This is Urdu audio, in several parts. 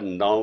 9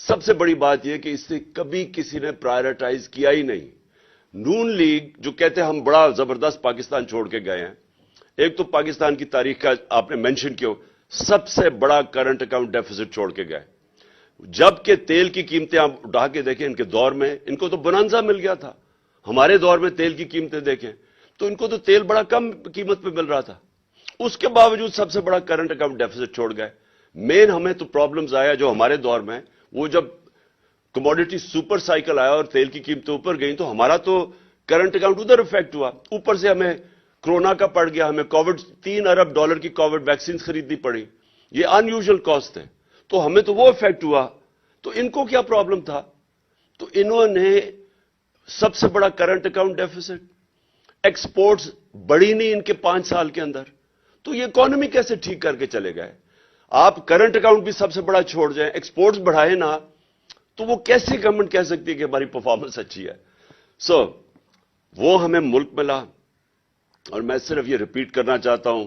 سب سے بڑی بات یہ کہ اس سے کبھی کسی نے پرائرٹائز کیا ہی نہیں. نون لیگ جو کہتے ہیں ہم بڑا زبردست پاکستان چھوڑ کے گئے ہیں, ایک تو پاکستان کی تاریخ کا آپ نے مینشن کیا, سب سے بڑا کرنٹ اکاؤنٹ ڈیفیسٹ چھوڑ کے گئے. جبکہ تیل کی قیمتیں آپ اٹھا کے دیکھیں ان کے دور میں, ان کو تو بونانزا مل گیا تھا. ہمارے دور میں تیل کی قیمتیں دیکھیں تو ان کو تو تیل بڑا کم قیمت پہ مل رہا تھا. اس کے باوجود سب سے بڑا کرنٹ اکاؤنٹ ڈیفیسٹ چھوڑ گئے. مین ہمیں تو پرابلمز آیا جو ہمارے دور میں, وہ جب کموڈیٹی سپر سائیکل آیا اور تیل کی قیمتیں اوپر گئیں تو ہمارا تو کرنٹ اکاؤنٹ ادھر افیکٹ ہوا. اوپر سے ہمیں کرونا کا پڑ گیا, ہمیں کووڈ $3 ارب کی کووڈ ویکسین خریدنی پڑی. یہ ان یوزل کاسٹ ہے, تو ہمیں تو وہ افیکٹ ہوا. تو ان کو کیا پرابلم تھا؟ تو انہوں نے سب سے بڑا کرنٹ اکاؤنٹ ڈیفیسٹ, ایکسپورٹس بڑھی نہیں ان کے 5 سال کے اندر, تو یہ اکانومی کیسے ٹھیک کر کے چلے گئے؟ آپ کرنٹ اکاؤنٹ بھی سب سے بڑا چھوڑ جائیں, ایکسپورٹس بڑھائے نا, تو وہ کیسے گورنمنٹ کہہ سکتی ہے کہ ہماری پرفارمنس اچھی ہے؟ وہ ہمیں ملک ملا. اور میں صرف یہ ریپیٹ کرنا چاہتا ہوں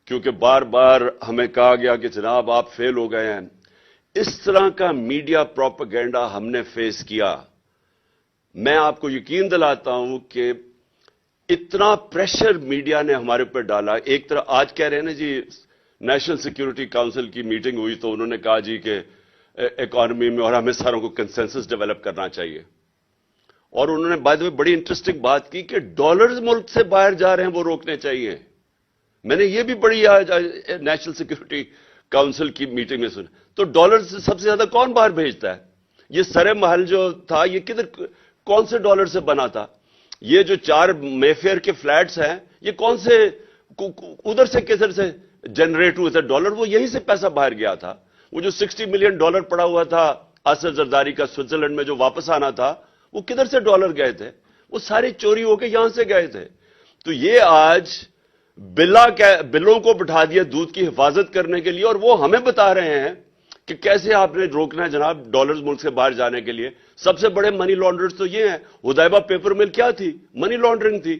کیونکہ بار بار ہمیں کہا گیا کہ جناب آپ فیل ہو گئے ہیں. اس طرح کا میڈیا پروپیگنڈا ہم نے فیس کیا. میں آپ کو یقین دلاتا ہوں کہ اتنا پریشر میڈیا نے ہمارے اوپر ڈالا. ایک طرح آج کہہ رہے ہیں نا جی, نیشنل سیکیورٹی کاؤنسل کی میٹنگ ہوئی تو انہوں نے کہا جی کہ اکانومی میں اور ہمیں ساروں کو کنسنسس ڈیولپ کرنا چاہیے. اور انہوں نے بائی دی وے بڑی انٹرسٹنگ بات کی کہ ڈالرز ملک سے باہر جا رہے ہیں وہ روکنے چاہیے. میں نے یہ بھی بڑی آج نیشنل سیکیورٹی کاؤنسل کی میٹنگ میں سنا. تو ڈالر سے سب سے زیادہ کون باہر بھیجتا ہے؟ یہ سرے محل جو تھا یہ کدھر, کون سے ڈالر سے بنا تھا؟ یہ جو 4 مے فیئر کے فلیٹس ہیں یہ کون سے, ادھر سے کدھر سے جنریٹ ہوئے تھے ڈالر؟ وہ یہیں سے پیسہ باہر گیا تھا. وہ جو $60 ملین پڑا ہوا تھا آصف زرداری کا سوئٹزرلینڈ میں جو واپس آنا تھا, وہ کدھر سے ڈالر گئے تھے؟ وہ سارے چوری ہو کے یہاں سے گئے تھے. تو یہ آج بلوں کو بٹھا دیا دودھ کی حفاظت کرنے کے لیے, اور وہ ہمیں بتا رہے ہیں کہ کیسے آپ نے روکنا ہے جناب ڈالرز ملک سے باہر جانے کے لیے. سب سے بڑے منی لانڈرز تو یہ ہیں. حدیبہ پیپر مل کیا تھی؟ منی لانڈرنگ تھی.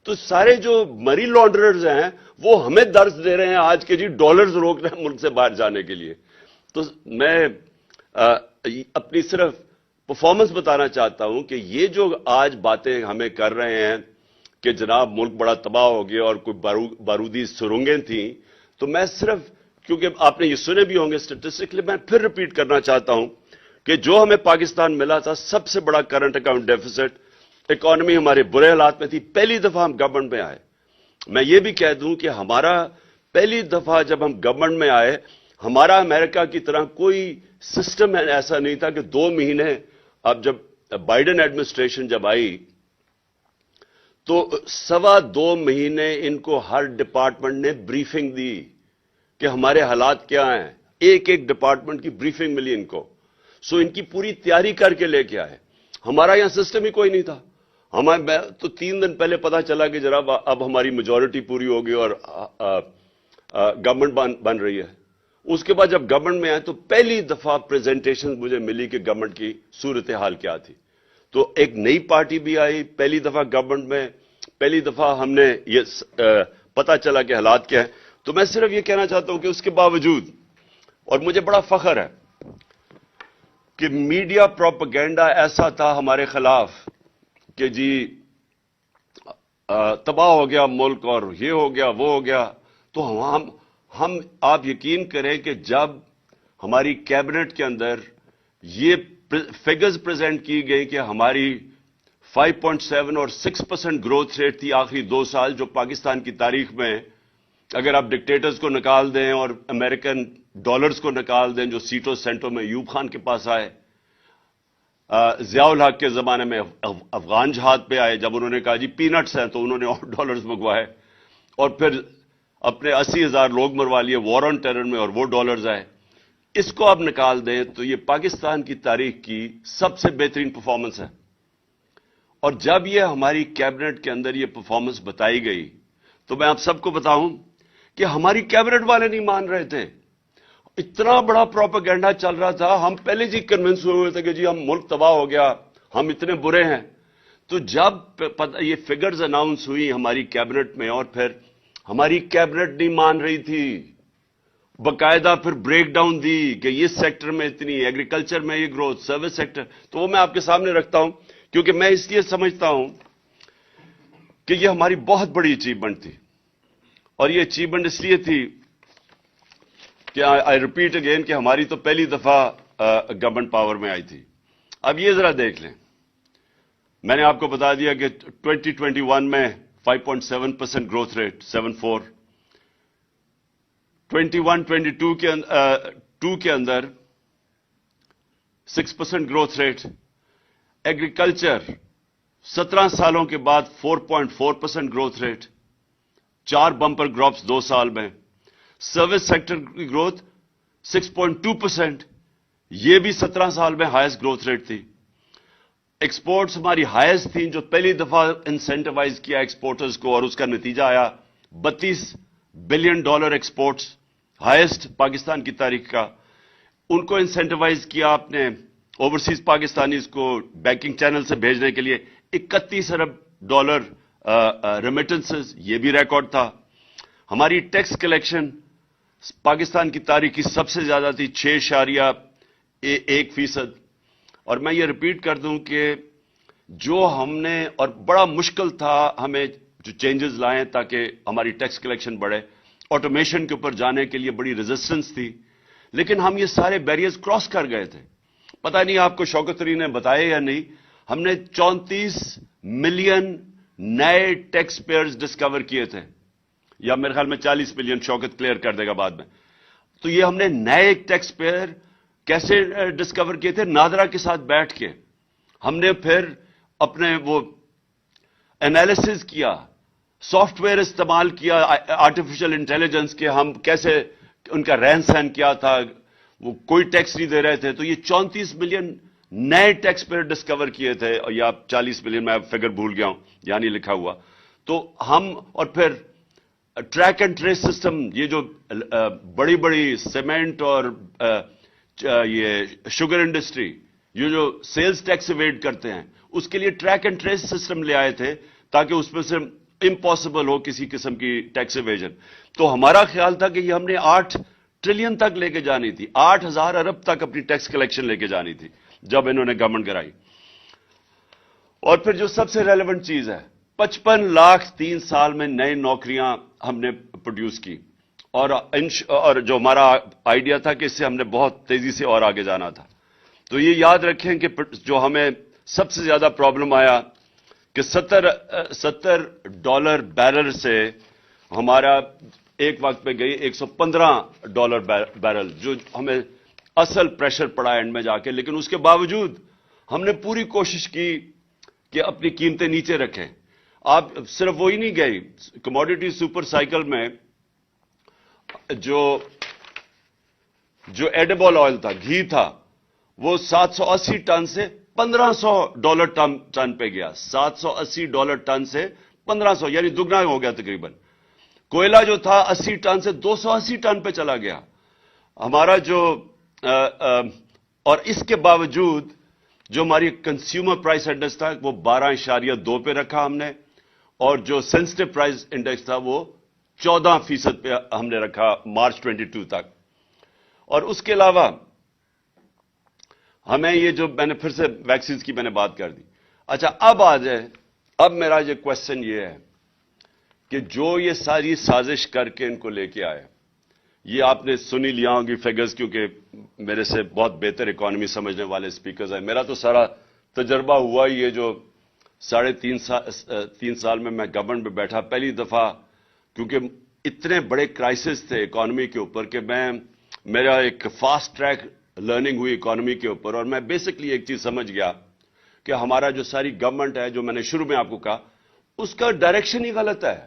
تو سارے جو منی لانڈررز ہیں وہ ہمیں درس دے رہے ہیں آج کے جی ڈالرز روکنا ہے ملک سے باہر جانے کے لیے. تو میں اپنی صرف پرفارمنس بتانا چاہتا ہوں کہ یہ جو آج باتیں ہمیں کر رہے ہیں کہ جناب ملک بڑا تباہ ہو گیا اور کوئی بارودی سرنگیں تھیں, تو میں صرف کیونکہ آپ نے یہ سنے بھی ہوں گے اسٹیٹسٹکلی, میں پھر ریپیٹ کرنا چاہتا ہوں کہ جو ہمیں پاکستان ملا تھا سب سے بڑا کرنٹ اکاؤنٹ ڈیفیسٹ, اکانومی ہمارے برے حالات میں تھی. پہلی دفعہ ہم گورنمنٹ میں آئے. میں یہ بھی کہہ دوں کہ ہمارا پہلی دفعہ جب ہم گورنمنٹ میں آئے, ہمارا امریکہ کی طرح کوئی سسٹم ایسا نہیں تھا کہ 2 مہینے, اب جب بائیڈن ایڈمنسٹریشن جب آئی تو 2.25 مہینے ان کو ہر ڈپارٹمنٹ نے بریفنگ دی کہ ہمارے حالات کیا ہیں. ایک ڈپارٹمنٹ کی بریفنگ ملی ان کو. ان کی پوری تیاری کر کے لے کے آئے. ہمارا یہاں سسٹم ہی کوئی نہیں تھا. ہمیں تو 3 دن پہلے پتا چلا کہ جناب اب ہماری میجورٹی پوری ہوگی اور گورنمنٹ بن رہی ہے. اس کے بعد جب گورنمنٹ میں آئے تو پہلی دفعہ پریزنٹیشن مجھے ملی کہ گورنمنٹ کی صورتحال کیا تھی. تو ایک نئی پارٹی بھی آئی پہلی دفعہ گورنمنٹ میں, پہلی دفعہ ہم نے یہ پتا چلا کہ حالات کیا ہیں. تو میں صرف یہ کہنا چاہتا ہوں کہ اس کے باوجود, اور مجھے بڑا فخر ہے کہ میڈیا پروپیگنڈا ایسا تھا ہمارے خلاف کہ جی تباہ ہو گیا ملک اور یہ ہو گیا وہ ہو گیا. تو ہم آپ یقین کریں کہ جب ہماری کیبنٹ کے اندر یہ فگرز پریزنٹ کی گئی کہ ہماری 5.7 اور 6% گروتھ ریٹ تھی آخری 2 سال, جو پاکستان کی تاریخ میں اگر آپ ڈکٹیٹرز کو نکال دیں اور امریکن ڈالرز کو نکال دیں جو سیٹوں سینٹوں میں ایوب خان کے پاس آئے, ضیاء الحق کے زمانے میں افغان جہاد پہ آئے, جب انہوں نے کہا جی پینٹس ہیں تو انہوں نے اور ڈالرز منگوائے, اور پھر اپنے 80,000 لوگ مروا لیے وار آن ٹیرر میں اور وہ ڈالرز آئے. اس کو آپ نکال دیں تو یہ پاکستان کی تاریخ کی سب سے بہترین پرفارمنس ہے. اور جب یہ ہماری کیبنٹ کے اندر یہ پرفارمنس بتائی گئی تو میں آپ سب کو بتاؤں کہ ہماری کیبنٹ والے نہیں مان رہے تھے. اتنا بڑا پروپیگنڈا چل رہا تھا, ہم پہلے جی کنونس ہوئے تھے کہ جی ہم ملک تباہ ہو گیا, ہم اتنے برے ہیں. تو جب یہ فگرز اناؤنس ہوئی ہماری کیبنٹ میں اور پھر ہماری کیبنٹ نہیں مان رہی تھی, باقاعدہ پھر بریک ڈاؤن دی کہ اس سیکٹر میں اتنی، ایگریکلچر میں یہ گروتھ، سروس سیکٹر، تو وہ میں آپ کے سامنے رکھتا ہوں کیونکہ میں اس لیے سمجھتا ہوں کہ یہ ہماری بہت بڑی اچیومنٹ تھی، اور یہ اچیومنٹ اس لیے تھی کہ آئی ریپیٹ اگین کہ ہماری تو پہلی دفعہ گورنمنٹ پاور میں آئی تھی۔ اب یہ ذرا دیکھ لیں، میں نے آپ کو بتا دیا کہ 2021 میں 5.7% گروتھ ریٹ، 7.4، 21-22 کے اندر 6% گروتھ ریٹ، ایگریکلچر 17 سالوں کے بعد 4.4% گروتھ ریٹ، 4 بمپر کراپس 2 سال میں، سروس سیکٹر کی گروتھ 6.2%، یہ بھی 17 سال میں ہائیسٹ گروتھ ریٹ تھی۔ ایکسپورٹس ہماری ہائیسٹ تھیں، جو پہلی دفعہ انسینٹیوائز کیا ایکسپورٹرز کو، اور اس کا نتیجہ آیا $32 بلین ایکسپورٹس، ہائیسٹ پاکستان کی تاریخ کا۔ ان کو انسینٹیوائز کیا آپ نے اوورسیز پاکستانیز کو بینکنگ چینل سے بھیجنے کے لیے، $31 ارب ریمیٹنسز، یہ بھی ریکارڈ تھا۔ ہماری ٹیکس کلیکشن پاکستان کی تاریخ کی سب سے زیادہ تھی، 6.1%۔ اور میں یہ ریپیٹ کر دوں کہ جو ہم نے، اور بڑا مشکل تھا ہمیں جو چینجز لائیں تاکہ ہماری ٹیکس کلیکشن بڑھے، آٹومیشن کے اوپر جانے کے لیے بڑی ریزسٹنس تھی، لیکن ہم یہ سارے بیریئرز کراس کر گئے تھے۔ پتہ نہیں آپ کو شوکت علی نے بتایا یا نہیں، ہم نے 34 ملین نئے ٹیکس پیئرز ڈسکور کیے تھے، یا میرے خیال میں 40 ملین، شوکت کلیئر کر دے گا بعد میں۔ تو یہ ہم نے نئے ٹیکس پیئر کیسے ڈسکور کیے تھے؟ نادرا کے ساتھ بیٹھ کے ہم نے پھر اپنے وہ انالیسز کیا، سافٹ ویئر استعمال کیا، آرٹیفیشل انٹیلیجنس کے، ہم کیسے ان کا رہن سہن کیا تھا، وہ کوئی ٹیکس نہیں دے رہے تھے، تو یہ 34 ملین نئے ٹیکس پیئر ڈسکور کیے تھے، یا 40 ملین، میں فگر بھول گیا ہوں، یہاں نہیں لکھا ہوا۔ تو ہم، اور پھر ٹریک اینڈ ٹریس سسٹم، یہ جو بڑی بڑی سیمنٹ اور یہ شوگر انڈسٹری، یہ جو سیلز ٹیکس ایویڈ کرتے ہیں، اس کے لیے ٹریک اینڈ ٹریس سسٹم لے آئے تھے تاکہ اس میں سے امپاسبل ہو کسی قسم کی ٹیکس ایویژن۔ تو ہمارا خیال تھا کہ یہ ہم نے 8 ٹریلین تک لے کے جانی تھی، 8,000 ارب تک اپنی ٹیکس کلیکشن لے کے جانی تھی جب انہوں نے گورنمنٹ کرائی۔ اور پھر جو سب سے ریلیونٹ چیز ہے، 55 لاکھ 3 سال میں نئی نوکریاں ہم نے پروڈیوس کی، اور جو ہمارا آئیڈیا تھا کہ اس سے ہم نے بہت تیزی سے اور آگے جانا تھا۔ تو یہ یاد رکھیں کہ جو ہمیں سب سے زیادہ پرابلم آیا کہ $70 بیرل سے ہمارا ایک وقت پہ گئی $115 بیرل، جو ہمیں اصل پریشر پڑا اینڈ میں جا کے۔ لیکن اس کے باوجود ہم نے پوری کوشش کی کہ اپنی قیمتیں نیچے رکھیں۔ آپ صرف وہی نہیں گئی، کموڈیٹی سپر سائیکل میں جو ایڈیبل آئل تھا، گھی تھا، وہ $780 ٹن سے $1,500 ٹن پہ گیا، $780 ٹن سے 1,500، یعنی دگنا ہو گیا تقریباً۔ کوئلہ جو تھا 80 ٹن سے 280 ٹن پہ چلا گیا ہمارا جو، اور اس کے باوجود جو ہماری کنزیومر پرائس انڈیکس تھا وہ 12.2 پہ رکھا ہم نے، اور جو سینسٹیو پرائس انڈیکس تھا وہ 14% پہ ہم نے رکھا مارچ 22 تک۔ اور اس کے علاوہ ہمیں یہ جو، میں نے پھر سے ویکسینز کی میں نے بات کر دی۔ اچھا اب آ جائے، اب میرا یہ کوشچن یہ ہے کہ جو یہ ساری سازش کر کے ان کو لے کے آئے، یہ آپ نے سنی لیا ہوں گی فگرز، کیونکہ میرے سے بہت بہتر اکانومی سمجھنے والے سپیکرز ہیں۔ میرا تو سارا تجربہ ہوا یہ جو 3.5 سال میں گورنمنٹ میں بیٹھا، پہلی دفعہ، کیونکہ اتنے بڑے کرائسس تھے اکانومی کے اوپر کہ میرا ایک فاسٹ ٹریک لرننگ ہوئی اکانومی کے اوپر، اور میں بیسکلی ایک چیز سمجھ گیا کہ ہمارا جو ساری گورنمنٹ ہے، جو میں نے شروع میں آپ کو کہا، اس کا ڈائریکشن ہی غلط ہے۔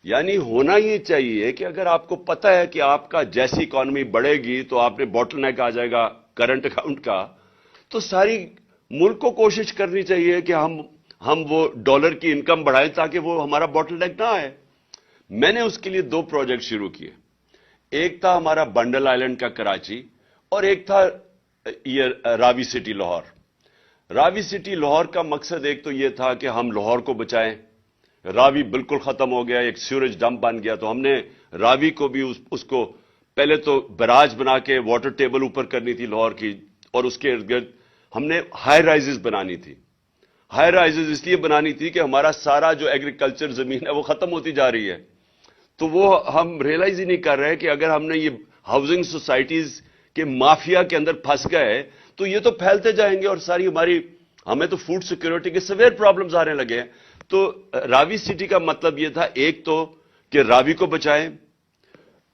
یعنی ہونا یہ چاہیے کہ اگر آپ کو پتہ ہے کہ آپ کا جیسی اکانومی بڑھے گی تو آپ نے باٹل نیک آ جائے گا کرنٹ اکاؤنٹ کا، تو ساری ملک کو کوشش کرنی چاہیے کہ ہم وہ ڈالر کی انکم بڑھائیں تاکہ وہ ہمارا باٹل نیک نہ آئے۔ میں نے اس کے لیے 2 پروجیکٹ شروع کیے، ایک تھا ہمارا بنڈل آئلینڈ کا کراچی، اور ایک تھا یہ راوی سٹی لاہور۔ راوی سٹی لاہور کا مقصد ایک تو یہ تھا کہ ہم لاہور کو بچائیں، راوی بالکل ختم ہو گیا، ایک سیوریج ڈمپ بن گیا، تو ہم نے راوی کو بھی اس کو پہلے تو براج بنا کے واٹر ٹیبل اوپر کرنی تھی لاہور کی، اور اس کے ارد گرد ہم نے ہائی رائزز بنانی تھی. ہائی رائزز اس لیے بنانی تھی کہ ہمارا سارا جو ایگریکلچر زمین ہے وہ ختم ہوتی جا رہی ہے. تو وہ ہم ریئلائز ہی نہیں کر رہے کہ اگر ہم نے یہ ہاؤسنگ سوسائٹیز کے مافیا کے اندر پھنس گئے تو یہ تو پھیلتے جائیں گے، اور ساری ہمیں تو فوڈ سیکورٹی کے سویر پرابلمز آنے لگے ہیں. تو راوی سٹی کا مطلب یہ تھا، ایک تو کہ راوی کو بچائیں،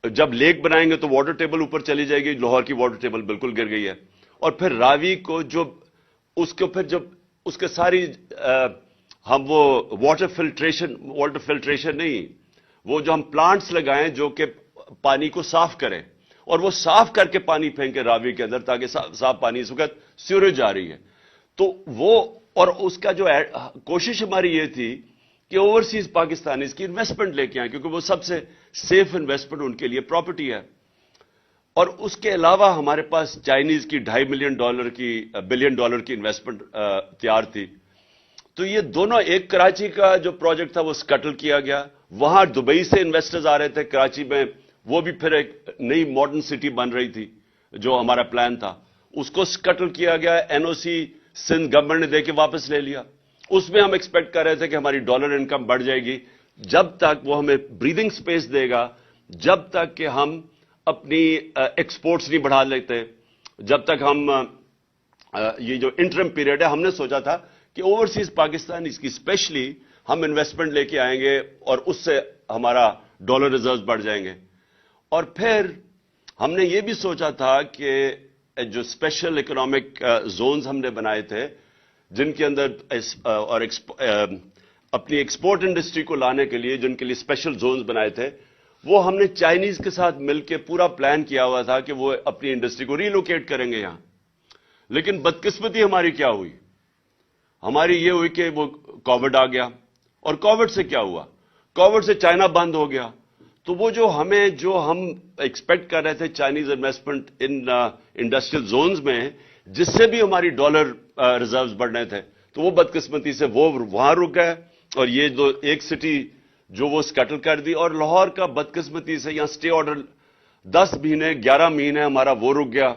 جب لیک بنائیں گے تو واٹر ٹیبل اوپر چلی جائے گی، لاہور کی واٹر ٹیبل بالکل گر گئی ہے. اور پھر راوی کو جب اس کے ساری ہم وہ واٹر فلٹریشن نہیں، وہ جو ہم پلانٹس لگائیں جو کہ پانی کو صاف کریں، اور وہ صاف کر کے پانی پھینکے راوی کے اندر، تاکہ صاف پانی اس وقت سیوریج جا رہی ہے. تو وہ اور اس کا جو کوشش ہماری یہ تھی کہ اوورسیز پاکستانیز کی انویسٹمنٹ لے کے آئیں، کیونکہ وہ سب سے سیف انویسٹمنٹ ان کے لیے پراپرٹی ہے. اور اس کے علاوہ ہمارے پاس چائنیز کی $2.5 بلین کی انویسٹمنٹ تیار تھی. تو یہ دونوں، ایک کراچی کا جو پروجیکٹ تھا وہ سکٹل کیا گیا، وہاں دبئی سے انویسٹرز آ رہے تھے کراچی میں، وہ بھی پھر ایک نئی ماڈرن سٹی بن رہی تھی جو ہمارا پلان تھا، اس کو سکٹل کیا گیا. NOC سندھ گورنمنٹ نے دے کے واپس لے لیا. اس میں ہم ایکسپیکٹ کر رہے تھے کہ ہماری ڈالر انکم بڑھ جائے گی، جب تک وہ ہمیں بریدنگ سپیس دے گا، جب تک کہ ہم اپنی ایکسپورٹس نہیں بڑھا لیتے، جب تک ہم یہ جو انٹرم پیریڈ ہے، ہم نے سوچا تھا کہ اوورسیز پاکستان اس کی اسپیشلی ہم انویسٹمنٹ لے کے آئیں گے اور اس سے ہمارا ڈالر ریزروز بڑھ جائیں گے. اور پھر ہم نے یہ بھی سوچا تھا کہ جو اسپیشل اکنامک زونز ہم نے بنائے تھے، جن کے اندر اور اپنی ایکسپورٹ انڈسٹری کو لانے کے لیے جن کے لیے اسپیشل زونز بنائے تھے، وہ ہم نے چائنیز کے ساتھ مل کے پورا پلان کیا ہوا تھا کہ وہ اپنی انڈسٹری کو ریلوکیٹ کریں گے یہاں. لیکن بدقسمتی ہماری کیا ہوئی؟ ہماری یہ ہوئی کہ وہ کووڈ آ گیا، اور کووڈ سے کیا ہوا؟ کووڈ سے چائنا بند ہو گیا. تو وہ جو ہم ایکسپیکٹ کر رہے تھے Chinese investment in industrial zones میں، جس سے بھی ہماری ڈالر ریزروز بڑھنے تھے، تو وہ بدقسمتی سے وہ وہاں رک گئے. اور یہ جو ایک سٹی جو وہ سکٹل کر دی، اور لاہور کا بدقسمتی سے یہاں سٹے آرڈر 10 مہینے 11 مہینے ہمارا وہ رک گیا.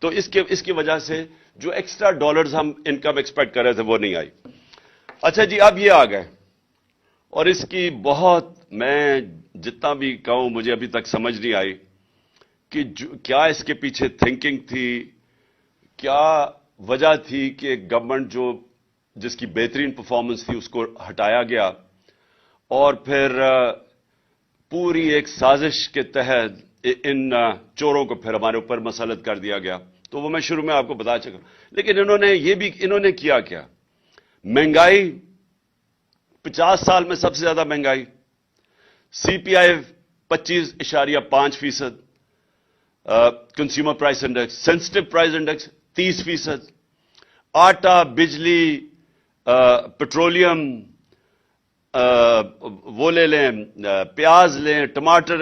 تو اس کی وجہ سے جو ایکسٹرا ڈالرز ہم انکم ایکسپیکٹ کر رہے تھے وہ نہیں آئی. اچھا جی، اب یہ آ گئے، اور اس کی میں جتنا بھی کہوں مجھے ابھی تک سمجھ نہیں آئی کہ کیا اس کے پیچھے تھنکنگ تھی، کیا وجہ تھی کہ گورنمنٹ جس کی بہترین پرفارمنس تھی اس کو ہٹایا گیا، اور پھر پوری ایک سازش کے تحت ان چوروں کو پھر ہمارے اوپر مسلط کر دیا گیا. تو وہ میں شروع میں آپ کو بتا چکا. لیکن انہوں نے کیا مہنگائی 50 سال میں سب سے زیادہ مہنگائی، CPI 25.5%، consumer price index, sensitive price index 30%، آٹا، بجلی، پیٹرولیم، وہ لے لیں، پیاز لیں، ٹماٹر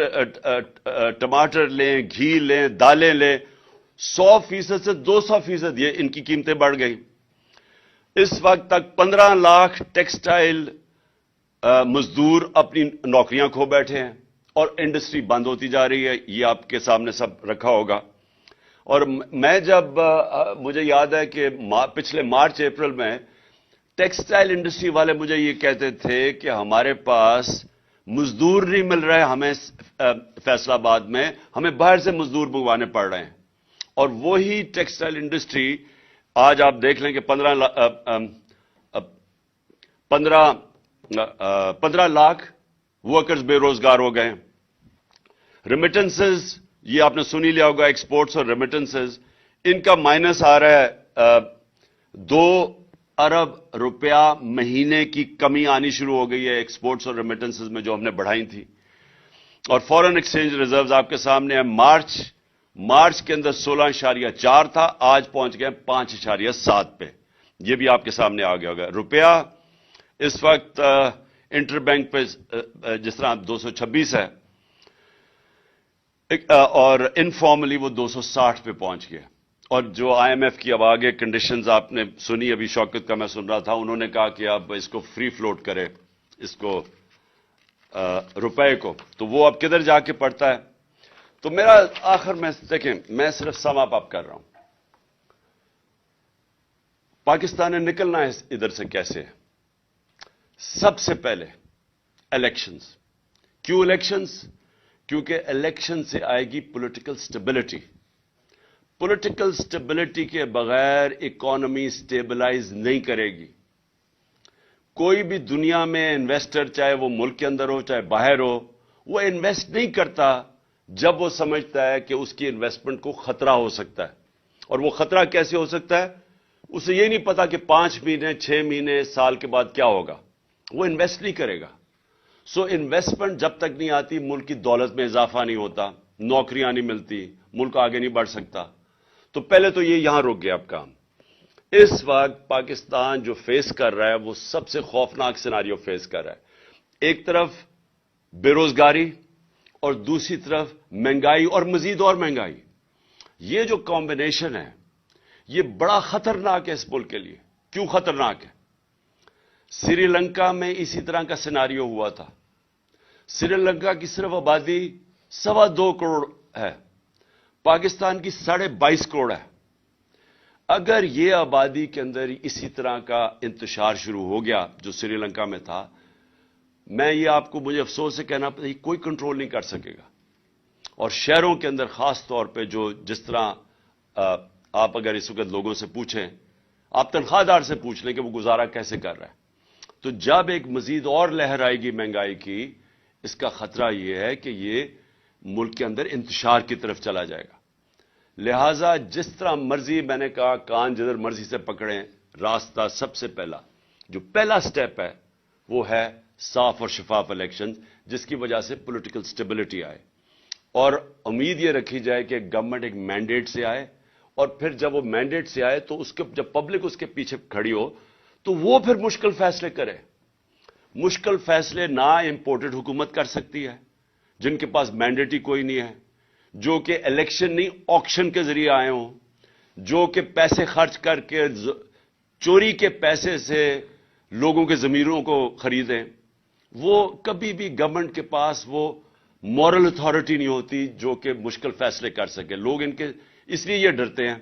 لیں، گھی لیں، دالیں لیں، 100% سے 200% یہ ان کی قیمتیں بڑھ گئی. اس وقت تک 15 لاکھ ٹیکسٹائل مزدور اپنی نوکریاں کھو بیٹھے ہیں، اور انڈسٹری بند ہوتی جا رہی ہے. یہ آپ کے سامنے سب رکھا ہوگا. اور مجھے یاد ہے کہ پچھلے مارچ اپریل میں ٹیکسٹائل انڈسٹری والے مجھے یہ کہتے تھے کہ ہمارے پاس مزدور نہیں مل رہے، ہمیں فیصل آباد میں ہمیں باہر سے مزدور منگوانے پڑ رہے ہیں. اور وہی ٹیکسٹائل انڈسٹری آج آپ دیکھ لیں کہ 15 لاکھ ورکرز بے روزگار ہو گئے. ریمیٹنسز، یہ آپ نے سنی لیا ہوگا، ایکسپورٹس اور ریمیٹنسز، ان کا مائنس آ رہا ہے. 2 ارب روپیہ مہینے کی کمی آنی شروع ہو گئی ہے ایکسپورٹس اور ریمیٹنسز میں جو ہم نے بڑھائی تھی. اور فورن ایکسچینج ریزروز آپ کے سامنے ہیں. مارچ کے اندر 16.4 تھا، آج پہنچ گئے 5.7 پہ. یہ بھی آپ کے سامنے آ گیا ہوگا. روپیہ اس وقت انٹر بینک پہ جس طرح 226 ہے، اور انفارملی وہ 260 پہ پہنچ گیا. اور جو IMF کی اب آگے کنڈیشنز آپ نے سنی، ابھی شوکت کا میں سن رہا تھا، انہوں نے کہا کہ اب اس کو فری فلوٹ کرے، اس کو روپے کو، تو وہ اب کدھر جا کے پڑتا ہے. تو میرا آخر میں دیکھیں، میں صرف سم اپ کر رہا ہوں. پاکستان نے نکلنا ہے ادھر سے کیسے؟ سب سے پہلے الیکشنز. کیوں الیکشنز؟ کیونکہ الیکشن سے آئے گی پولیٹیکل سٹیبلٹی. پولیٹیکل سٹیبلٹی کے بغیر اکانومی سٹیبلائز نہیں کرے گی. کوئی بھی دنیا میں انویسٹر، چاہے وہ ملک کے اندر ہو چاہے باہر ہو، وہ انویسٹ نہیں کرتا جب وہ سمجھتا ہے کہ اس کی انویسٹمنٹ کو خطرہ ہو سکتا ہے. اور وہ خطرہ کیسے ہو سکتا ہے؟ اسے یہ نہیں پتا کہ 5 مہینے 6 مہینے سال کے بعد کیا ہوگا. وہ انویسٹ نہیں کرے گا. سو انویسٹمنٹ جب تک نہیں آتی، ملک کی دولت میں اضافہ نہیں ہوتا، نوکریاں نہیں ملتی، ملک آگے نہیں بڑھ سکتا. تو پہلے تو یہ یہاں رک گیا اب کام. اس وقت پاکستان جو فیس کر رہا ہے وہ سب سے خوفناک سیناریو فیس کر رہا ہے. ایک طرف بے روزگاری اور دوسری طرف مہنگائی اور مزید اور مہنگائی. یہ جو کمبینیشن ہے یہ بڑا خطرناک ہے اس ملک کے لیے. کیوں خطرناک ہے؟ سری لنکا میں اسی طرح کا سیناریو ہوا تھا. سری لنکا کی صرف آبادی 2.25 کروڑ ہے، پاکستان کی 22.5 کروڑ ہے. اگر یہ آبادی کے اندر اسی طرح کا انتشار شروع ہو گیا جو سری لنکا میں تھا، میں یہ آپ کو مجھے افسوس سے کہنا پڑتا ہے کوئی کنٹرول نہیں کر سکے گا. اور شہروں کے اندر خاص طور پہ جس طرح آپ اگر اس وقت لوگوں سے پوچھیں، آپ تنخواہ دار سے پوچھ لیں کہ وہ گزارا کیسے کر رہا ہے، تو جب ایک مزید اور لہر آئے گی مہنگائی کی، اس کا خطرہ یہ ہے کہ یہ ملک کے اندر انتشار کی طرف چلا جائے گا. لہذا جس طرح مرضی، میں نے کہا کان جدھر مرضی سے پکڑیں، راستہ سب سے پہلا سٹیپ ہے وہ ہے صاف اور شفاف الیکشن، جس کی وجہ سے پولیٹیکل سٹیبلٹی آئے. اور امید یہ رکھی جائے کہ گورنمنٹ ایک مینڈیٹ سے آئے، اور پھر جب وہ مینڈیٹ سے آئے تو جب پبلک اس کے پیچھے کھڑی ہو تو وہ پھر مشکل فیصلے کرے. مشکل فیصلے نہ امپورٹڈ حکومت کر سکتی ہے جن کے پاس مینڈیٹ ہی کوئی نہیں ہے، جو کہ الیکشن نہیں آکشن کے ذریعے آئے ہوں، جو کہ پیسے خرچ کر کے چوری کے پیسے سے لوگوں کے ضمیروں کو خریدیں. وہ کبھی بھی گورنمنٹ کے پاس وہ مورل اتھارٹی نہیں ہوتی جو کہ مشکل فیصلے کر سکے. لوگ اس لیے یہ ڈرتے ہیں.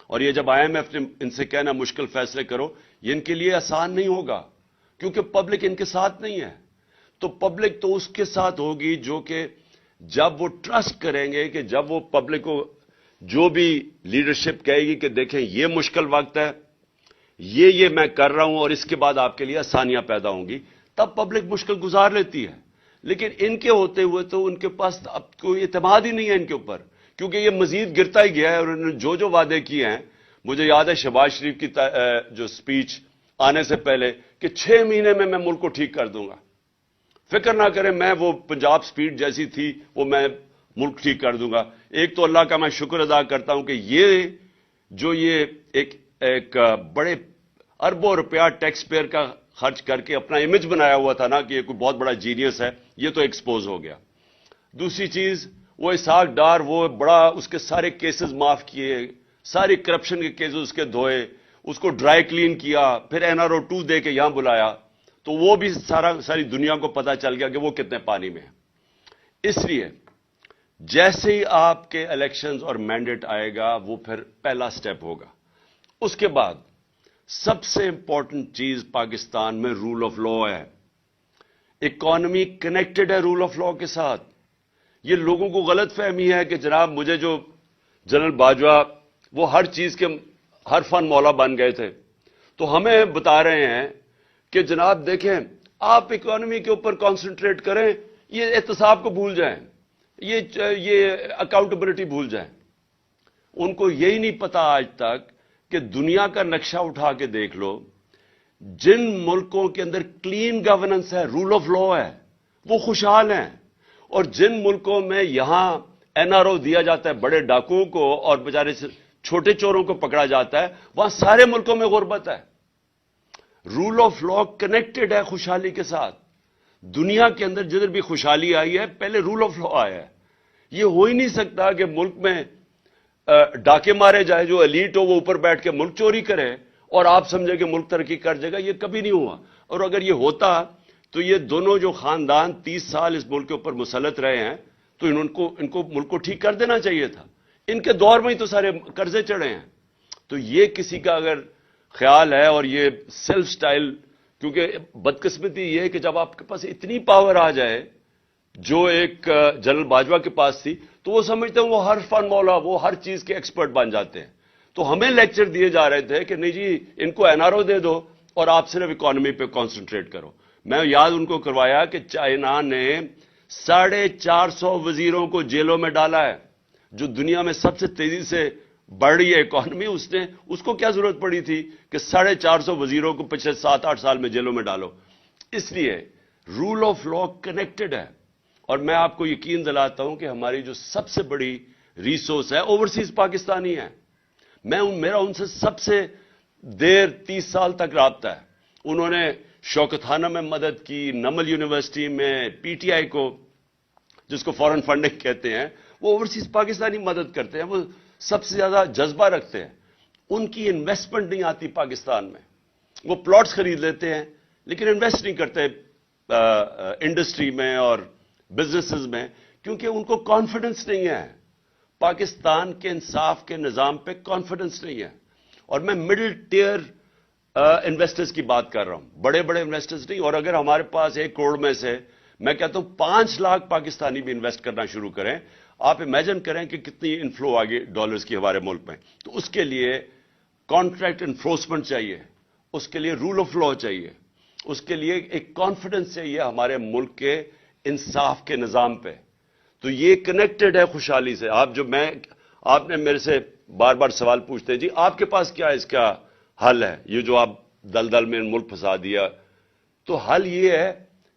اور یہ جب IMF نے ان سے کہنا مشکل فیصلے کرو، یہ ان کے لیے آسان نہیں ہوگا کیونکہ پبلک ان کے ساتھ نہیں ہے. تو پبلک تو اس کے ساتھ ہوگی جو کہ جب وہ ٹرسٹ کریں گے کہ جب وہ پبلک کو جو بھی لیڈرشپ کہے گی کہ دیکھیں یہ مشکل وقت ہے، یہ میں کر رہا ہوں اور اس کے بعد آپ کے لیے آسانیاں پیدا ہوں گی، تب پبلک مشکل گزار لیتی ہے. لیکن ان کے ہوتے ہوئے تو ان کے پاس اب کوئی اعتماد ہی نہیں ہے ان کے اوپر، کیونکہ یہ مزید گرتا ہی گیا ہے. اور انہوں نے جو وعدے کیے ہیں، مجھے یاد ہے شہباز شریف کی جو سپیچ آنے سے پہلے کہ 6 مہینے میں ملک کو ٹھیک کر دوں گا. فکر نہ کریں، میں وہ پنجاب سپیڈ جیسی تھی وہ میں ملک ٹھیک کر دوں گا. ایک تو اللہ کا میں شکر ادا کرتا ہوں کہ یہ ایک بڑے اربوں روپیہ ٹیکس پیئر کا خرچ کر کے اپنا امیج بنایا ہوا تھا نا کہ یہ کوئی بہت بڑا جینیس ہے، یہ تو ایکسپوز ہو گیا. دوسری چیز، وہ اسحاق ڈار، وہ بڑا اس کے سارے کیسز معاف کیے، سارے کرپشن کے کیسز اس کے دھوئے، اس کو ڈرائی کلین کیا، پھر NRO 2 دے کے یہاں بلایا، تو وہ بھی ساری دنیا کو پتا چل گیا کہ وہ کتنے پانی میں ہے. اس لیے جیسے ہی آپ کے الیکشنز اور مینڈیٹ آئے گا وہ پھر پہلا سٹیپ ہوگا. اس کے بعد سب سے امپورٹنٹ چیز پاکستان میں رول آف لا ہے. اکانومی کنیکٹڈ ہے رول آف لا کے ساتھ. یہ لوگوں کو غلط فہمی ہے کہ جناب مجھے جو جنرل باجوہ وہ ہر چیز کے ہر فن مولا بن گئے تھے، تو ہمیں بتا رہے ہیں کہ جناب دیکھیں آپ اکانومی کے اوپر کانسنٹریٹ کریں، یہ احتساب کو بھول جائیں، یہ اکاؤنٹیبلٹی بھول جائیں. ان کو یہی نہیں پتا آج تک کہ دنیا کا نقشہ اٹھا کے دیکھ لو، جن ملکوں کے اندر کلین گورننس ہے، رول آف لا ہے، وہ خوشحال ہیں. اور جن ملکوں میں یہاں NRO دیا جاتا ہے بڑے ڈاکوؤں کو اور بیچارے چھوٹے چوروں کو پکڑا جاتا ہے، وہاں سارے ملکوں میں غربت ہے. رول آف لا کنیکٹڈ ہے خوشحالی کے ساتھ. دنیا کے اندر جدھر بھی خوشحالی آئی ہے پہلے رول آف لا آیا ہے. یہ ہو ہی نہیں سکتا کہ ملک میں ڈاکے مارے جائے، جو ایلیٹ ہو وہ اوپر بیٹھ کے ملک چوری کرے اور آپ سمجھے کہ ملک ترقی کر جائے گا. یہ کبھی نہیں ہوا. اور اگر یہ ہوتا تو یہ دونوں جو خاندان 30 سال اس ملک کے اوپر مسلط رہے ہیں تو ان کو ملک کو ٹھیک کر دینا چاہیے تھا. ان کے دور میں ہی تو سارے قرضے چڑھے ہیں. تو یہ کسی کا اگر خیال ہے اور یہ سیلف سٹائل, کیونکہ بدقسمتی یہ ہے کہ جب آپ کے پاس اتنی پاور آ جائے جو ایک جنرل باجوہ کے پاس تھی, تو وہ سمجھتے ہیں وہ ہر فن مولا, وہ ہر چیز کے ایکسپرٹ بن جاتے ہیں. تو ہمیں لیکچر دیے جا رہے تھے کہ نہیں جی ان کو این آر او دے دو اور آپ صرف اکانومی پہ کانسنٹریٹ کرو. میں یاد ان کو کروایا کہ چائنا نے 450 وزیروں کو جیلوں میں ڈالا ہے, جو دنیا میں سب سے تیزی سے بڑھ رہی ہے اکانومی. اس کو کیا ضرورت پڑی تھی کہ 450 وزیروں کو پچھلے 7-8 سال میں جیلوں میں ڈالو. اس لیے رول آف لا کنیکٹڈ ہے, اور میں آپ کو یقین دلاتا ہوں کہ ہماری جو سب سے بڑی ریسورس ہے اوورسیز پاکستانی ہے. میرا ان سے سب سے دیر 30 سال تک رابطہ ہے. انہوں نے شوکت خانہ میں مدد کی, نمل یونیورسٹی میں, پی ٹی آئی کو جس کو فورن فنڈنگ کہتے ہیں, وہ اوورسیز پاکستانی مدد کرتے ہیں, وہ سب سے زیادہ جذبہ رکھتے ہیں. ان کی انویسٹمنٹ نہیں آتی پاکستان میں. وہ پلاٹس خرید لیتے ہیں لیکن انویسٹ نہیں کرتے انڈسٹری میں اور بزنسز میں, کیونکہ ان کو کانفیڈنس نہیں ہے. پاکستان کے انصاف کے نظام پہ کانفیڈنس نہیں ہے. اور میں مڈل ٹیئر انویسٹرز کی بات کر رہا ہوں, بڑے بڑے انویسٹرز نہیں. اور اگر ہمارے پاس 1 کروڑ میں سے میں کہتا ہوں 5 لاکھ پاکستانی بھی انویسٹ کرنا شروع کریں, آپ امیجن کریں کہ کتنی انفلو آگے ڈالرز کی ہمارے ملک میں. تو اس کے لیے کانٹریکٹ انفورسمنٹ چاہیے, اس کے لیے رول آف لا چاہیے, اس کے لیے ایک کانفیڈنس چاہیے ہمارے ملک کے انصاف کے نظام پہ. تو یہ کنیکٹڈ ہے خوشحالی سے. آپ نے میرے سے بار بار سوال پوچھتے جی آپ کے پاس کیا اس کا حل ہے, یہ جو آپ دلدل میں ملک پھنسا دیا. تو حل یہ ہے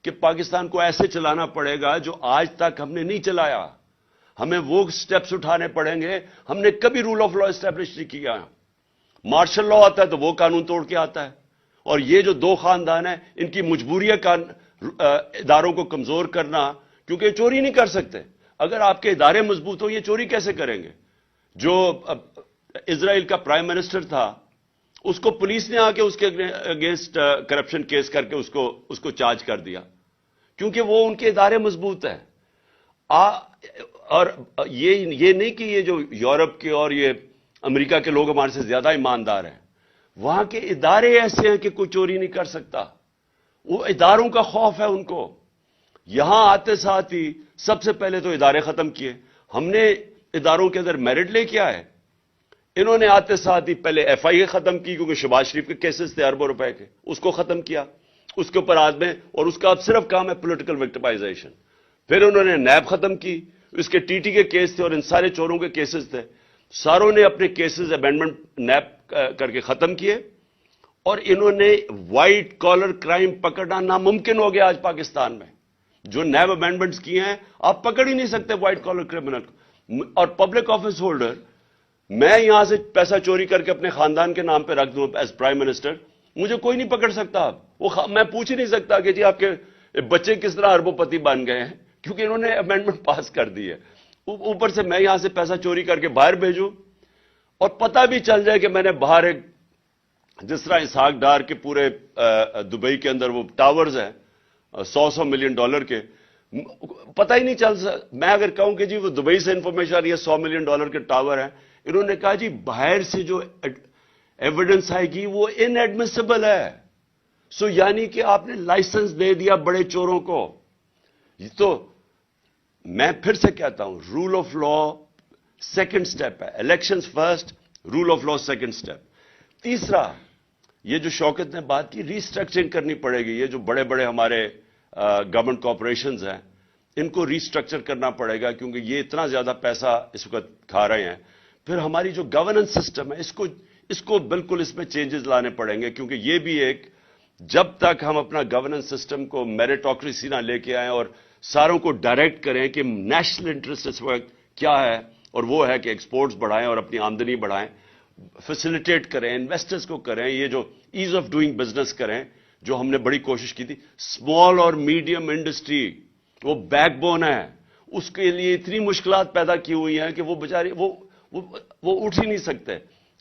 کہ پاکستان کو ایسے چلانا پڑے گا جو آج تک ہم نے نہیں چلایا. ہمیں وہ سٹیپس اٹھانے پڑیں گے. ہم نے کبھی رول آف لا اسٹیبلش نہیں کیا. مارشل لا آتا ہے تو وہ قانون توڑ کے آتا ہے. اور یہ جو 2 خاندان ہیں ان کی مجبوری ہے اداروں کو کمزور کرنا, کیونکہ چوری نہیں کر سکتے. اگر آپ کے ادارے مضبوط ہو یہ چوری کیسے کریں گے؟ جو اسرائیل کا پرائم منسٹر تھا اس کو پولیس نے آ کے اس کے اگینسٹ کرپشن کیس کر کے اس کو چارج کر دیا, کیونکہ وہ ان کے ادارے مضبوط ہیں. اور یہ نہیں کہ یہ جو یورپ کے اور یہ امریکہ کے لوگ ہمارے سے زیادہ ایماندار ہیں. وہاں کے ادارے ایسے ہیں کہ کوئی چوری نہیں کر سکتا. وہ اداروں کا خوف ہے ان کو. یہاں آتے ساتھ ہی سب سے پہلے تو ادارے ختم کیے. ہم نے اداروں کے اندر میرٹ لے کے آئے. انہوں نے آتے ساتھ ہی پہلے ایف آئی اے ختم کی, کیونکہ شہباز شریف کے کیسز تھے اربوں روپے کے, اس کو ختم کیا. اس کے اوپر آدمی, اور اس کا اب صرف کام ہے پولیٹیکل وکٹمائزیشن. پھر انہوں نے نیب ختم کی, اس کے ٹی ٹی کے کیس تھے اور ان سارے چوروں کے کیسز تھے. ساروں نے اپنے کیسز امینڈمنٹ نیب کر کے ختم کیے. اور انہوں نے وائٹ کالر کرائم پکڑنا ناممکن ہو گیا آج پاکستان میں. جو نیب امینڈمنٹس کیے ہیں آپ پکڑ ہی نہیں سکتے وائٹ کالر کرمنل. اور پبلک آفس ہولڈر, میں یہاں سے پیسہ چوری کر کے اپنے خاندان کے نام پہ رکھ دوں ایز پرائم منسٹر, مجھے کوئی نہیں پکڑ سکتا. اب میں پوچھ ہی نہیں سکتا کہ جی آپ کے بچے کس طرح اربوں پتی بن گئے ہیں, کیونکہ انہوں نے امینڈمنٹ پاس کر دی ہے. اوپر سے میں یہاں سے پیسہ چوری کر کے باہر بھیجوں اور پتہ بھی چل جائے کہ میں نے باہر ایک, جس طرح اسحاق ڈار کے پورے دبئی کے اندر وہ ٹاورز ہیں $100 ملین کے, پتہ ہی نہیں چل سکتا. میں اگر کہوں کہ جی وہ دبئی سے انفارمیشن آ رہی ہے $100 ملین کے ٹاور ہیں, انہوں نے کہا جی باہر سے جو ایویڈنس آئے گی وہ ان ایڈمیسیبل ہے. سو یعنی کہ آپ نے لائسنس دے دیا بڑے چوروں کو. تو میں پھر سے کہتا ہوں rule of law second step ہے, elections first, rule of law second step. تیسرا, یہ جو شوکت نے بات کی ریسٹرکچرنگ کرنی پڑے گی. یہ جو بڑے بڑے ہمارے گورنمنٹ کارپوریشنز ہیں ان کو ریسٹرکچر کرنا پڑے گا, کیونکہ یہ اتنا زیادہ پیسہ اس وقت کھا رہے ہیں. پھر ہماری جو گورننس سسٹم ہے اس کو بالکل اس میں چینجز لانے پڑیں گے, کیونکہ یہ بھی ایک, جب تک ہم اپنا گورننس سسٹم کو میریٹوکریسی نہ لے کے آئیں اور ساروں کو ڈائریکٹ کریں کہ نیشنل انٹرسٹ اس وقت کیا ہے, اور وہ ہے کہ ایکسپورٹس بڑھائیں اور اپنی آمدنی بڑھائیں, فیسیلیٹیٹ کریں, انویسٹرز کو کریں, یہ جو ایز آف ڈوئنگ بزنس کریں, جو ہم نے بڑی کوشش کی تھی. اسمال اور میڈیم انڈسٹری وہ بیک بون ہے, اس کے لیے اتنی مشکلات پیدا کی ہوئی ہیں کہ وہ بیچارے وہ اٹھ ہی نہیں سکتے.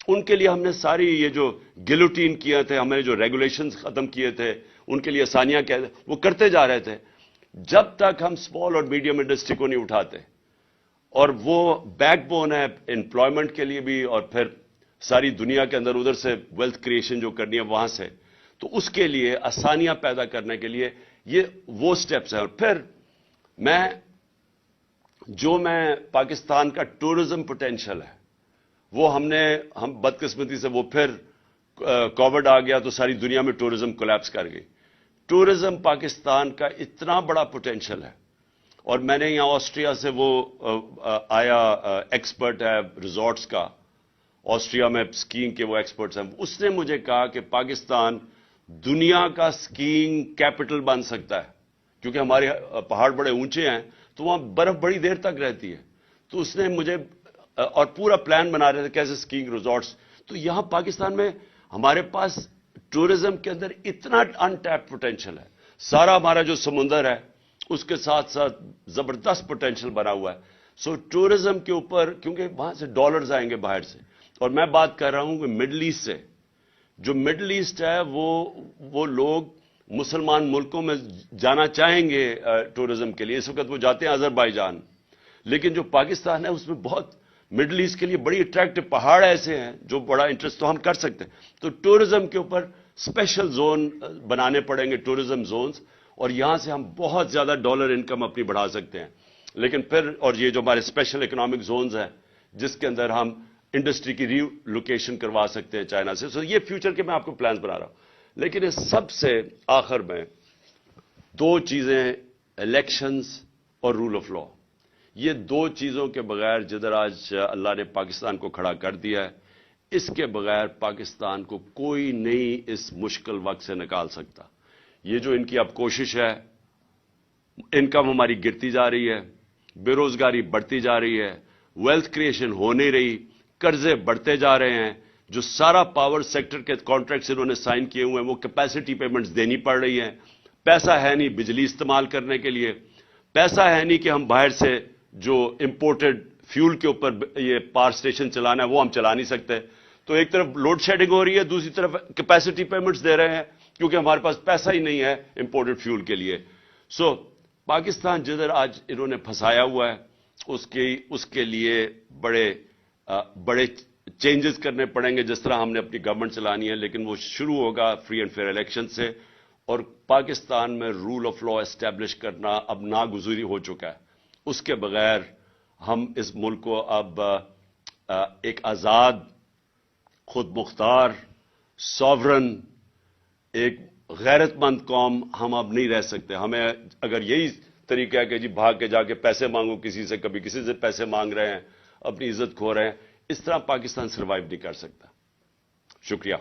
ان کے لیے ہم نے ساری یہ جو گلوٹین کیے تھے, ہمیں جو ریگولیشنز ختم کیے تھے, ان کے لیے آسانیاں وہ کرتے جا رہے تھے. جب تک ہم اسمال اور میڈیم انڈسٹری کو نہیں اٹھاتے اور وہ بیک بون ہے امپلائمنٹ کے لیے بھی، اور پھر ساری دنیا کے اندر ادھر سے ویلتھ کریشن جو کرنی ہے وہاں سے، تو اس کے لیے آسانیاں پیدا کرنے کے لیے یہ وہ سٹیپس ہیں. اور پھر میں پاکستان کا ٹورزم پوٹینشل ہے وہ ہم بدقسمتی سے وہ پھر کووڈ آ گیا تو ساری دنیا میں ٹورزم کولیپس کر گئی. ٹورزم پاکستان کا اتنا بڑا پوٹینشل ہے. اور میں نے یہاں آسٹریا سے وہ آیا ایکسپرٹ ہے ریزورٹس کا، آسٹریا میں سکینگ کے وہ ایکسپرٹس ہیں، اس نے مجھے کہا کہ پاکستان دنیا کا سکینگ کیپٹل بن سکتا ہے، کیونکہ ہمارے پہاڑ بڑے اونچے ہیں تو وہاں برف بڑی دیر تک رہتی ہے. تو اس نے مجھے اور پورا پلان بنا رہے تھے کیسے سکینگ ریزورٹس. تو یہاں پاکستان میں ہمارے پاس ٹورزم کے اندر اتنا ان ٹیپ پوٹینشل ہے. سارا ہمارا جو سمندر ہے اس کے ساتھ ساتھ زبردست پوٹینشل بنا ہوا ہے. سو ٹورزم کے اوپر کیونکہ وہاں سے ڈالرز آئیں گے باہر سے، اور میں بات کر رہا ہوں کہ مڈل ایسٹ سے. جو مڈل ایسٹ ہے وہ لوگ مسلمان ملکوں میں جانا چاہیں گے ٹورزم کے لیے. اس وقت وہ جاتے ہیں آذربائیجان، لیکن جو پاکستان ہے اس میں بہت مڈل ایسٹ کے لیے بڑی اٹریکٹو پہاڑ ایسے ہیں جو بڑا انٹرسٹ تو ہم کر سکتے ہیں. تو ٹورزم کے اوپر اسپیشل زون بنانے پڑیں گے، ٹورزم زونز، اور یہاں سے ہم بہت زیادہ ڈالر انکم اپنی بڑھا سکتے ہیں. لیکن پھر اور یہ جو ہمارے اسپیشل اکنامک زونز ہیں جس کے اندر ہم انڈسٹری کی ری لوکیشن کروا سکتے ہیں چائنا سے. سو یہ فیوچر کے میں آپ کو پلانز بنا رہا ہوں. لیکن اس سب سے آخر میں دو چیزیں، الیکشنز اور رول آف لا. یہ دو چیزوں کے بغیر جدھر آج اللہ نے پاکستان کو کھڑا کر دیا ہے، اس کے بغیر پاکستان کو کوئی نہیں اس مشکل وقت سے نکال سکتا. یہ جو ان کی اب کوشش ہے، انکم ہماری گرتی جا رہی ہے، بے روزگاری بڑھتی جا رہی ہے، ویلتھ کریشن ہو نہیں رہی، قرضے بڑھتے جا رہے ہیں، جو سارا پاور سیکٹر کے کانٹریکٹس انہوں نے سائن کیے ہوئے ہیں وہ کیپیسٹی پیمنٹس دینی پڑ رہی ہیں. پیسہ ہے نہیں بجلی استعمال کرنے کے لیے، پیسہ ہے نہیں کہ ہم باہر سے جو امپورٹڈ فیول کے اوپر یہ پاور اسٹیشن چلانا ہے وہ ہم چلا نہیں سکتے. تو ایک طرف لوڈ شیڈنگ ہو رہی ہے، دوسری طرف کیپیسٹی پیمنٹس دے رہے ہیں کیونکہ ہمارے پاس پیسہ ہی نہیں ہے امپورٹڈ فیول کے لیے. سو پاکستان جدھر آج انہوں نے پھنسایا ہوا ہے اس کے لیے بڑے چینجز کرنے پڑیں گے. جس طرح ہم نے اپنی گورنمنٹ چلانی ہے، لیکن وہ شروع ہوگا فری اینڈ فیئر الیکشن سے. اور پاکستان میں رول آف لا اسٹیبلش کرنا اب ناگزیر ہو چکا ہے. اس کے بغیر ہم اس ملک کو اب ایک آزاد، خود مختار، ساورن، ایک غیرت مند قوم ہم اب نہیں رہ سکتے. ہمیں اگر یہی طریقہ ہے کہ جی بھاگ کے جا کے پیسے مانگو کسی سے، کبھی کسی سے پیسے مانگ رہے ہیں، اپنی عزت کھو رہے ہیں، اس طرح پاکستان سروائیو نہیں کر سکتا. شکریہ.